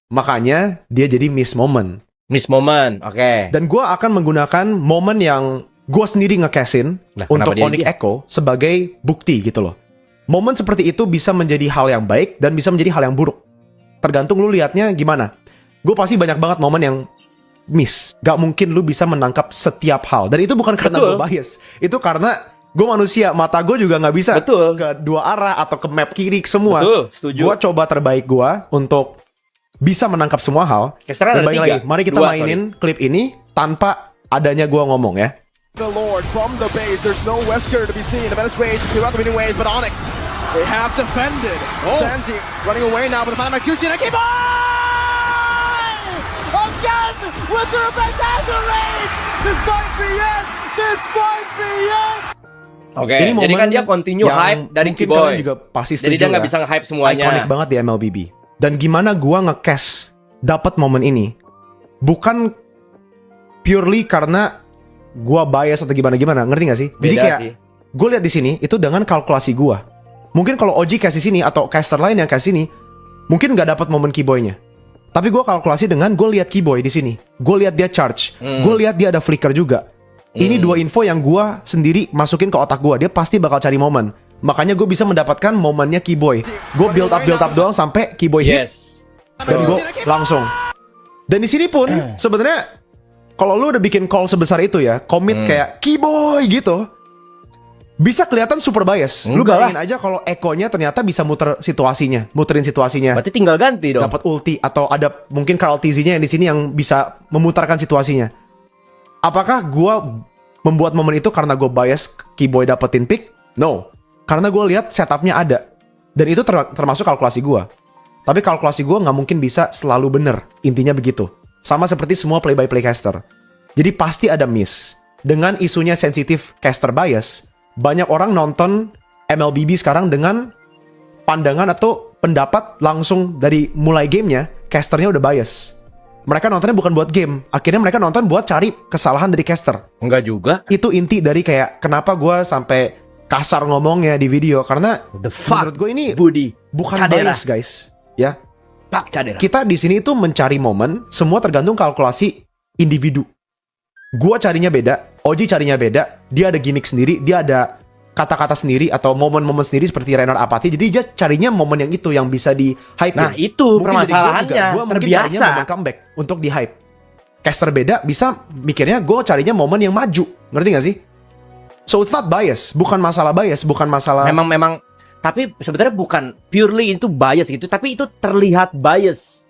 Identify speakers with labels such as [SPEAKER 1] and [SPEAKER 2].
[SPEAKER 1] Makanya dia jadi miss moment.
[SPEAKER 2] Miss moment, oke.
[SPEAKER 1] Dan gue akan menggunakan momen yang gue sendiri nge-cashin
[SPEAKER 2] Lah,
[SPEAKER 1] untuk
[SPEAKER 2] kenapa
[SPEAKER 1] Onyx
[SPEAKER 2] dia?
[SPEAKER 1] Echo sebagai bukti gitu loh. Momen seperti itu bisa menjadi hal yang baik dan bisa menjadi hal yang buruk. Tergantung lu liatnya gimana. Gue pasti banyak banget momen yang miss. Gak mungkin lu bisa menangkap setiap hal. Dan itu bukan karena
[SPEAKER 2] Betul.
[SPEAKER 1] gue bias. Itu karena gue manusia. Mata gue juga gak bisa
[SPEAKER 2] Betul.
[SPEAKER 1] ke dua arah atau ke map kiri semua.
[SPEAKER 2] Betul, setuju.
[SPEAKER 1] Gue coba terbaik gue untuk bisa menangkap semua hal.
[SPEAKER 2] Caster
[SPEAKER 1] Dan
[SPEAKER 2] ada
[SPEAKER 1] balik
[SPEAKER 2] 3.
[SPEAKER 1] lagi, mari kita mainin klip ini tanpa adanya gue ngomong ya.
[SPEAKER 3] The Lord from the base. There's no Wesker to be seen. The Menace Rage to clear out the winning ways, but Onyx, they have defended. Sanji running away now, but the final execution. And keep on! Again with the Spectacular Rage! This might be it! This might be it!
[SPEAKER 2] Oke,
[SPEAKER 1] Ini
[SPEAKER 2] jadi kan
[SPEAKER 1] momen
[SPEAKER 2] dia continue
[SPEAKER 1] yang
[SPEAKER 2] hype dari
[SPEAKER 1] mungkin
[SPEAKER 2] Keyboy.
[SPEAKER 1] kalian juga pasti
[SPEAKER 2] Jadi
[SPEAKER 1] setuju
[SPEAKER 2] dia nggak
[SPEAKER 1] ya.
[SPEAKER 2] bisa nge-hype semuanya.
[SPEAKER 1] Iconic banget di MLBB. Dan gimana gua nge-cash dapat momen ini? Bukan purely karena gua bias atau gimana-gimana, ngerti gak sih? Jadi
[SPEAKER 2] Beda
[SPEAKER 1] kayak
[SPEAKER 2] sih.
[SPEAKER 1] gue lihat di sini itu dengan kalkulasi gua. Mungkin kalau OG cash di sini atau caster lain yang cash sini, mungkin nggak dapat momen Keyboy-nya. Tapi gua kalkulasi dengan gue lihat Keyboy di sini. Gue lihat dia charge. Gue lihat dia ada flicker juga. Ini dua info yang gua sendiri masukin ke otak gua. Dia pasti bakal cari momen. Makanya gue bisa mendapatkan momennya Keyboy. Gue build up doang sampai Keyboy hit.
[SPEAKER 2] Yes.
[SPEAKER 1] Dan gue langsung. Dan di sini pun sebenarnya kalau lu udah bikin call sebesar itu ya, commit kayak Keyboy gitu, bisa kelihatan super bias. Lu
[SPEAKER 2] Enggak
[SPEAKER 1] bayangin aja kalau Echo-nya ternyata bisa muterin situasinya.
[SPEAKER 2] Berarti tinggal ganti dong.
[SPEAKER 1] Dapat ulti atau ada mungkin Karl TZ-nya yang di sini yang bisa memutarkan situasinya. Apakah gua membuat momen itu karena gue bias Keyboy dapetin pick? No. Karena gue lihat setupnya ada. Dan itu termasuk kalkulasi gue. Tapi kalkulasi gue nggak mungkin bisa selalu bener. Intinya begitu. Sama seperti semua play-by-play caster. Jadi pasti ada miss. Dengan isunya sensitif caster bias, banyak orang nonton MLBB sekarang dengan pandangan atau pendapat langsung dari mulai gamenya, casternya udah bias. Mereka nontonnya bukan buat game. Akhirnya mereka nonton buat cari kesalahan dari caster.
[SPEAKER 2] Enggak juga.
[SPEAKER 1] Itu inti dari kayak kenapa gue sampai kasar ngomongnya di video. Karena
[SPEAKER 2] The fuck,
[SPEAKER 1] menurut gue ini
[SPEAKER 2] Budi.
[SPEAKER 1] bukan
[SPEAKER 2] Cadera.
[SPEAKER 1] bias guys. Ya,
[SPEAKER 2] Pak Cadera.
[SPEAKER 1] kita di sini tuh mencari momen. Semua tergantung kalkulasi individu. Gua carinya beda, Oji carinya beda. Dia ada gimmick sendiri, dia ada kata-kata sendiri atau momen-momen sendiri seperti Reinhard Apathy. Jadi dia carinya momen yang itu yang bisa di hype.
[SPEAKER 2] Nah, itu permasalahannya.
[SPEAKER 1] Gue mungkin carinya
[SPEAKER 2] Terbiasa.
[SPEAKER 1] momen comeback untuk di hype. Caster beda bisa mikirnya gue carinya momen yang maju. Ngerti gak sih? So it's not bias, bukan masalah bias, bukan masalah.
[SPEAKER 2] Memang tapi sebenarnya bukan purely itu bias gitu, tapi itu terlihat bias.